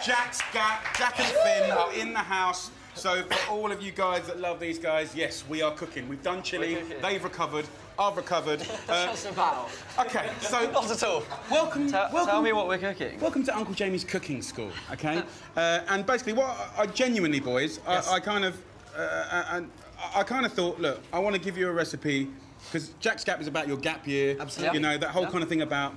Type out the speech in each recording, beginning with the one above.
Jacksgap, Jack and Finn are in the house. So for all of you guys that love these guys, yes, we are cooking. We've done chili, they've recovered, I've recovered. Just about. Okay, so... Not at all. Welcome, tell me what we're cooking. Welcome to Uncle Jamie's cooking school, okay? And basically, what I genuinely, boys, yes. I kind of thought, look, I want to give you a recipe, because Jacksgap is about your gap year. Absolutely. You know, that whole kind of thing about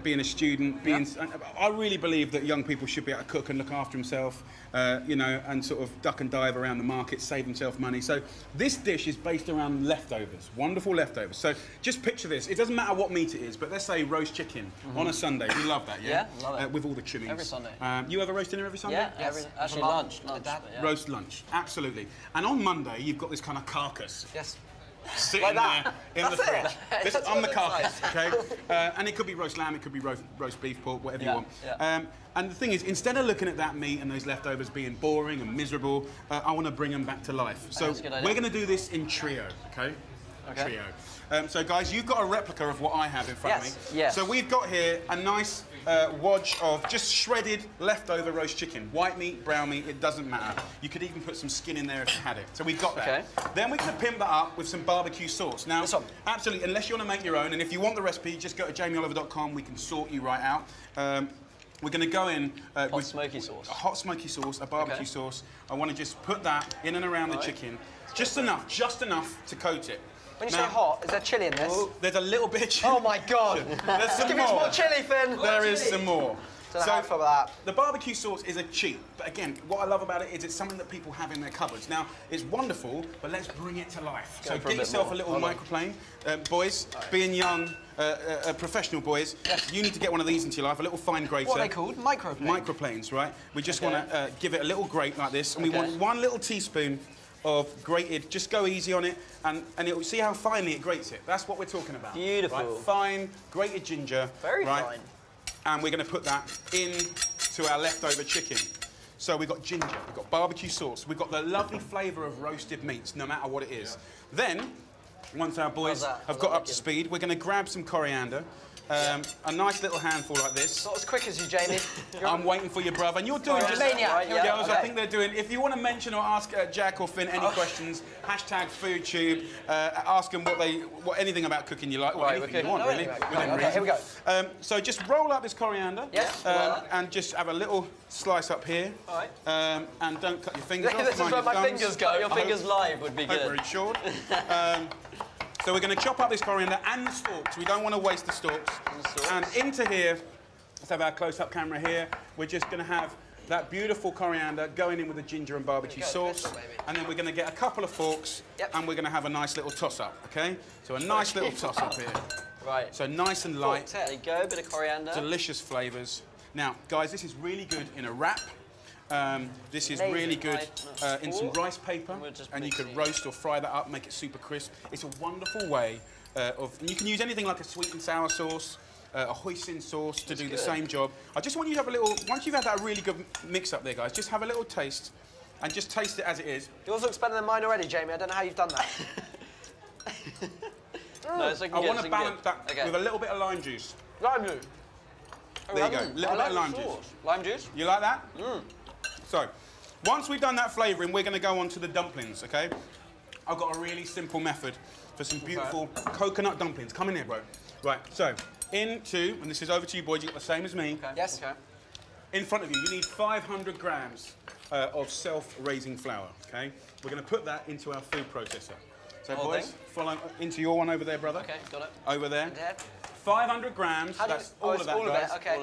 being a student, I really believe that young people should be able to cook and look after himself, you know, and sort of duck and dive around the market, save himself money. So this dish is based around leftovers, wonderful leftovers. So just picture this. It doesn't matter what meat it is, but let's say roast chicken on a Sunday. We love that, yeah? Yeah, love it. With all the trimmings. Every Sunday. You have a roast dinner every Sunday? Yeah, actually lunch. Yeah. Roast lunch, absolutely. And on Monday, you've got this kind of carcass. Yes. Sitting like that. there in the fridge. I'm the carcass, like. okay? And it could be roast lamb, it could be roast beef, pork, whatever you want. Yeah. And the thing is, instead of looking at that meat and those leftovers being boring and miserable, I want to bring them back to life. So we're going to do this in trio, okay? Trio. So guys, you've got a replica of what I have in front of me. Yes. So we've got here a nice wodge of just shredded leftover roast chicken. White meat, brown meat, it doesn't matter. You could even put some skin in there if you had it. So we've got that. Okay. Then we're going to pimp that up with some barbecue sauce. Now, absolutely, unless you want to make your own, and if you want the recipe, just go to jamieoliver.com, we can sort you right out. We're going to go in with smoky sauce. A hot smoky sauce, a barbecue sauce. I want to just put that in and around the chicken. Just enough to coat it. When you say hot, is there chilli in this? There's a little bit of chilli. Oh my God! There's some Give me some more chilli, Finn! There is some more. So that. The barbecue sauce is a cheat, but again, what I love about it is it's something that people have in their cupboards. Now, it's wonderful, but let's bring it to life. So get yourself a little microplane. Boys, being young, professional boys, you need to get one of these into your life, a little fine grater. What are they called? Microplanes? Microplanes, right? We just want to give it a little grate like this, and we want 1 little teaspoon of grated, just go easy on it, and it'll see how finely it grates it. That's what we're talking about. Beautiful. Right? Fine, grated ginger. Very fine. And we're going to put that into our leftover chicken. So we've got ginger, we've got barbecue sauce, we've got the lovely flavour of roasted meats, no matter what it is. Then, once our boys have got up to speed, we're going to grab some coriander. A nice little handful like this. Not as quick as you, Jamie. I'm waiting for your brother, and you're doing just maniac. Girls, I think they're doing. If you want to mention or ask Jack or Finn any questions, hashtag FoodTube. Ask them anything about cooking you like, or anything you want, really. Okay, here we go. So just roll up this coriander. Yes. And just have a little slice up here. All right. And don't cut your fingers off. This is where my fingers go. Your fingers live would be good. Very short. So we're going to chop up this coriander and the stalks. We don't want to waste the stalks. And into here, let's have our close-up camera here. We're just going to have that beautiful coriander going in with the ginger and barbecue sauce. And then we're going to get a couple of forks, and we're going to have a nice little toss-up, OK? So a nice little toss-up here. Right. So nice and light. There you go, bit of coriander. Delicious flavours. Now, guys, this is really good in a wrap. This is really good in some rice paper, and you could roast or fry that up, make it super crisp. It's a wonderful way and you can use anything like a sweet and sour sauce, a hoisin sauce to do the same job. I just want you to have a little, once you've had that really good mix up there, guys, just have a little taste, and just taste it as it is. Yours looks better than mine already, Jamie. I don't know how you've done that. No, it's I want to balance that with a little bit of lime juice. Lime juice. There you go, a little bit of lime juice. Lime juice? You like that? So, once we've done that flavouring, we're going to go on to the dumplings, OK? I've got a really simple method for some beautiful coconut dumplings. Come in here, bro. Right, so, and this is over to you, boys, you've got the same as me. Okay. Yes. Okay. In front of you, you need 500 grams of self-raising flour, OK? We're going to put that into our food processor. So, boys, follow into your one over there, brother. OK, got it. Over there. 500 grams, that's all of that, guys, okay.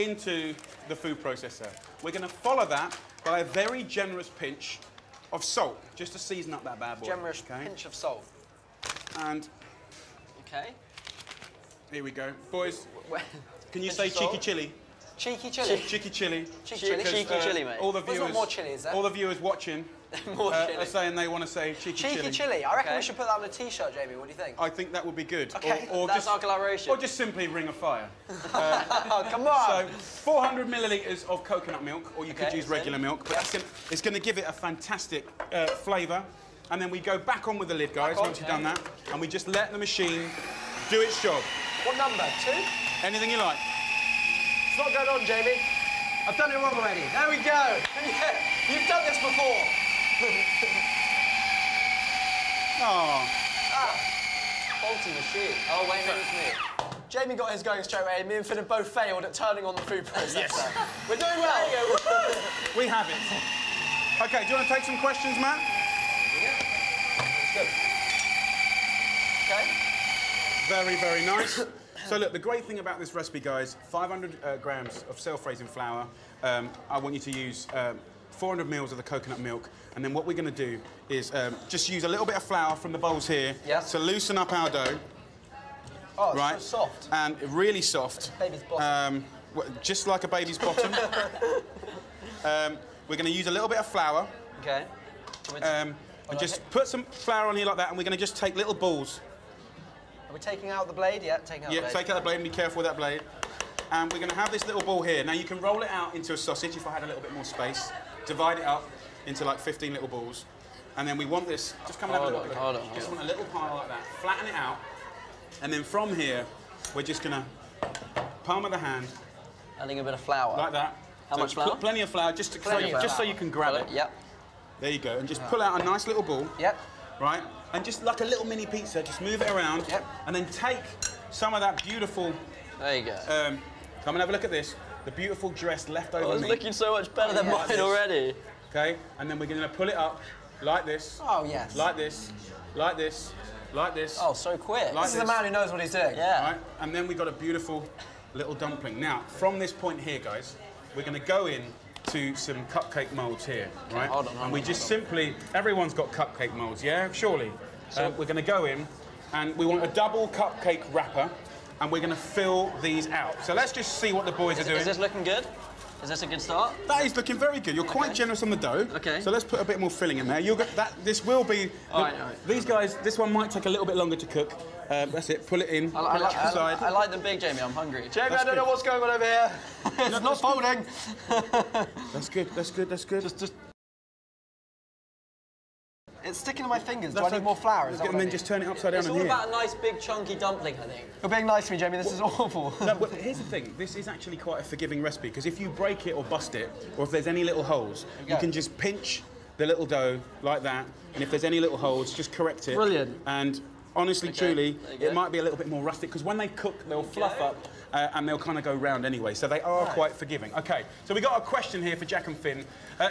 into the food processor. We're going to follow that by a very generous pinch of salt, just to season up that bad boy. Generous pinch of salt. And here we go. Boys, can you say cheeky chili? Cheeky chili? Cheeky chili. Cheeky chili, mate. All the viewers, more chili, is there? all the viewers watching are saying they want to say cheeky chili. Cheeky chili. I reckon we should put that on a T-shirt, Jamie. What do you think? I think that would be good. Okay. Or that's just, our collaboration. Or just simply Ring of Fire. Oh, come on. So 400 millilitres of coconut milk, or you could use regular milk, but it's going to give it a fantastic flavour. And then we go back on with the lid, guys, once you've done that, and we just let the machine do its job. What number? 2? Anything you like. It's not going on, Jamie. I've done it wrong already. There we go. Yeah, you've done this before. Oh. Faulty machine. Oh, wait, maybe it's me. Jamie got his going straight away. Me and Finn have both failed at turning on the food processor. Yes. We're doing well. We have it. OK, do you want to take some questions, Matt? Yeah. Let's go. OK. Very, very nice. So look, the great thing about this recipe, guys, 500 grams of self-raising flour. I want you to use 400 mils of the coconut milk. And then what we're going to do is just use a little bit of flour from the bowls here to loosen up our dough. Oh, it's right? so soft. And really soft. Baby's bottom. Just like a baby's bottom. We're going to use a little bit of flour. OK. And just put some flour on here like that, and we're going to just take little balls. Are we taking out the blade? Yeah, taking out the blade. Yeah, take out the blade and be careful with that blade. And we're going to have this little ball here. Now, you can roll it out into a sausage if I had a little bit more space. Divide it up into like 15 little balls. And then we want this, just come and have a look. Hold on. Just want a little pile like that. Flatten it out. And then from here, we're just going to palm of the hand. Adding a bit of flour. Like that. How much flour? Plenty of flour, just so you can grab it. Yep. There you go. And just pull out a nice little ball. Yep. Right? And just like a little mini pizza, just move it around. Yep. And then take some of that beautiful... There you go. Come and have a look at this. The beautiful dressed leftover it's meat. looking so much better than mine already. Okay? And then we're going to pull it up like this. Oh, yes. Like this. Like this. Like this. Oh, so quick. This is the man who knows what he's doing. Yeah. Right? And then we've got a beautiful little dumpling. Now, from this point here, guys, we're going to go in to some cupcake moulds here, right? Hold on, and we just simply, everyone's got cupcake moulds, yeah? Surely. So we're going to go in, and we want a double cupcake wrapper, and we're going to fill these out. So let's just see what the boys are doing. Is this looking good? Is this a good start? That is looking very good. You're quite generous on the dough. Okay. So let's put a bit more filling in there. You'll get that. This will be. All right. These guys. This one might take a little bit longer to cook. That's it. Pull it in. Pull it to the side. I like them big, Jamie. I'm hungry. Jamie, I don't know what's going on over here. It's not folding. That's good. That's good. That's good. Just. It's sticking to my fingers. Do I need more flour? And then just turn it upside down It's in all here. about a nice, big, chunky dumpling, I think. You're being nice to me, Jamie. This is awful. No, but here's the thing. This is actually quite a forgiving recipe, because if you break it or bust it, or if there's any little holes, you can just pinch the little dough like that, and if there's any little holes, just correct it. Brilliant. And honestly, truly, it might be a little bit more rustic, because when they cook, they'll fluff up and they'll kind of go round anyway, so they are quite forgiving. Okay, so we got a question here for Jack and Finn.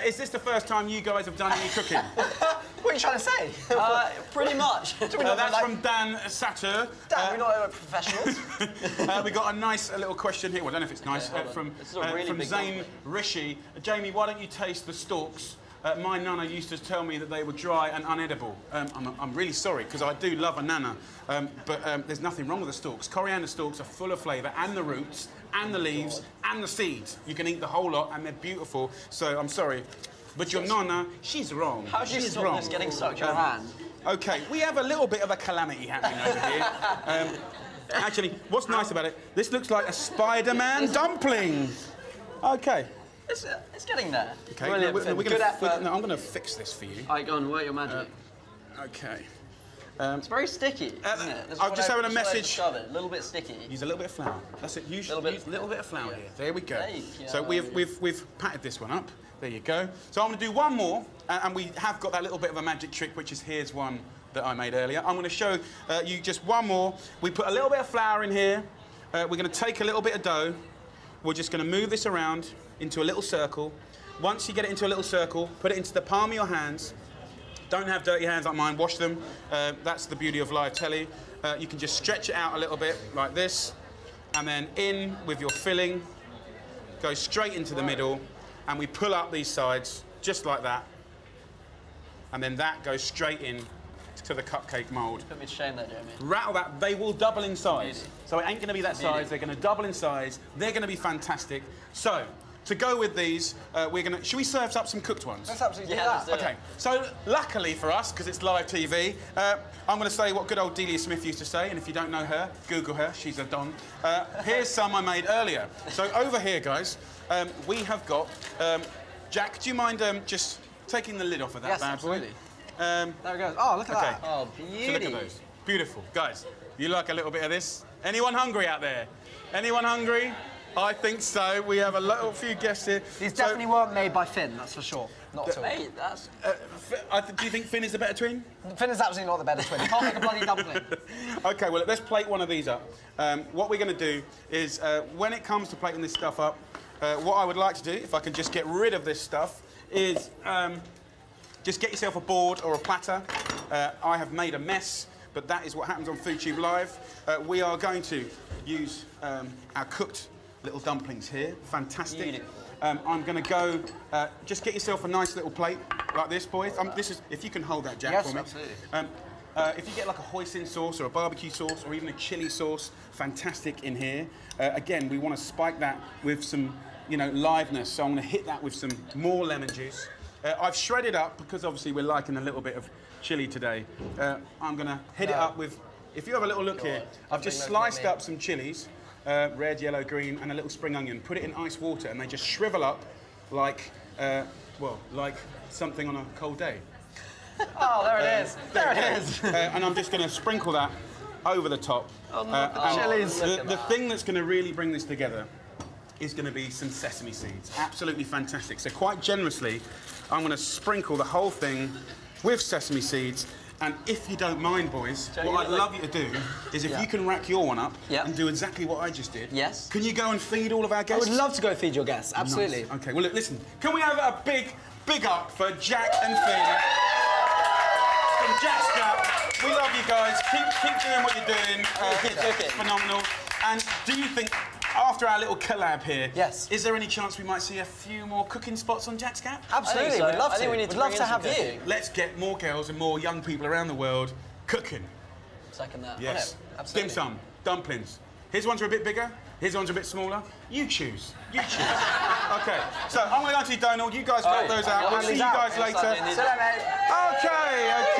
Is this the first time you guys have done any cooking? What are you trying to say? Pretty much. That's from Dan Satter. Dan, we're not professionals. We got a nice little question here. Well, I don't know if it's nice. From Zane Rishi. Jamie, why don't you taste the stalks? My nana used to tell me that they were dry and unedible. I'm really sorry, because I do love a nana, but there's nothing wrong with the stalks. Coriander stalks are full of flavour, and the roots, and the leaves, and the seeds. You can eat the whole lot, and they're beautiful. So I'm sorry, but your nana, she's wrong. How do you she's stop wrong. this getting sucked your hand? OK, we have a little bit of a calamity happening over here. Actually, what's nice about it, this looks like a Spider-Man dumpling. OK. It's getting there. Okay, Brilliant. Good effort. No, I'm going to fix this for you. All right, go on, work your magic. OK. It's very sticky, isn't it? I'm just having a message. A little bit sticky. Use a little bit of flour. That's it. Use a little bit of flour here. There we go. Yeah. So we've patted this one up. There you go. So I'm going to do one more, and we have got that little bit of a magic trick, which is here's one that I made earlier. I'm going to show you just one more. We put a little bit of flour in here. We're going to take a little bit of dough. We're just going to move this around into a little circle. Once you get it into a little circle, put it into the palm of your hands. Don't have dirty hands like mine, wash them. That's the beauty of live telly. You can just stretch it out a little bit like this, and then in with your filling, go straight into the middle, and we pull up these sides just like that, and then that goes straight in to the cupcake mould. Put me to shame there, Jamie. Rattle that, they will double in size. So it ain't going to be that size, they're going to double in size, they're going to be fantastic. So, to go with these, we're going to... Should we serve up some cooked ones? Let's absolutely do that. OK, so luckily for us, because it's live TV, I'm going to say what good old Delia Smith used to say, and if you don't know her, Google her, she's a don. Here's some I made earlier. So over here, guys, we have got... Jack, do you mind just taking the lid off of that bad boy? Absolutely. There it goes. Oh, look at that. Oh, beauty. So look at those. Beautiful. Guys, you like a little bit of this? Anyone hungry out there? Anyone hungry? I think so. We have a few guests here. These definitely weren't made by Finn, that's for sure. Not at all. Mate, that's... Do you think Finn is the better twin? Finn is absolutely not the better twin. He can't make a bloody dumpling. OK, well, let's plate one of these up. What we're going to do is, when it comes to plating this stuff up, what I would like to do, if I can just get rid of this stuff, is just get yourself a board or a platter. I have made a mess, but that is what happens on FoodTube Live. We are going to use our cooked little dumplings here. Fantastic. Beautiful. I'm going to go, just get yourself a nice little plate like this, boys. This is, if you can hold that, Jack, yes, for me. Absolutely. If you get like a hoisin sauce or a barbecue sauce or even a chili sauce, fantastic in here. Again, we want to spike that with some, you know, liveness. So I'm going to hit that with some more lemon juice. I've shredded up, because obviously we're liking a little bit of chili today. I'm going to hit it up with, if you have a little look here, I've just sliced up some chilies, red, yellow, green, and a little spring onion. Put it in ice water, and they just shrivel up like, well, like something on a cold day. Oh, there it is. There it is. And I'm just going to sprinkle that over the top. Chilies. The thing that's going to really bring this together is going to be some sesame seeds. Absolutely fantastic. So quite generously, I'm going to sprinkle the whole thing with sesame seeds. And if you don't mind, boys, what I'd love you to do is if you can rack your one up and do exactly what I just did. Yes. Can you go and feed all of our guests? I would love to go feed your guests, absolutely. Nice. OK, well, look, listen. Can we have a big up for Jack and Finn from Jacksgap? We love you guys. Keep doing what you're doing. It's phenomenal. And do you think, after our little collab here, is there any chance we might see a few more cooking spots on Jacksgap? Absolutely, we'd love to. We'd love to have you. Let's get more girls and more young people around the world cooking. Second that. Yes. Absolutely. Dim sum, dumplings. His ones are a bit bigger, his ones are a bit smaller. You choose. You choose. OK, so I'm going to go to Donald. You guys work those out. We'll see you guys later. See you later, mate. OK.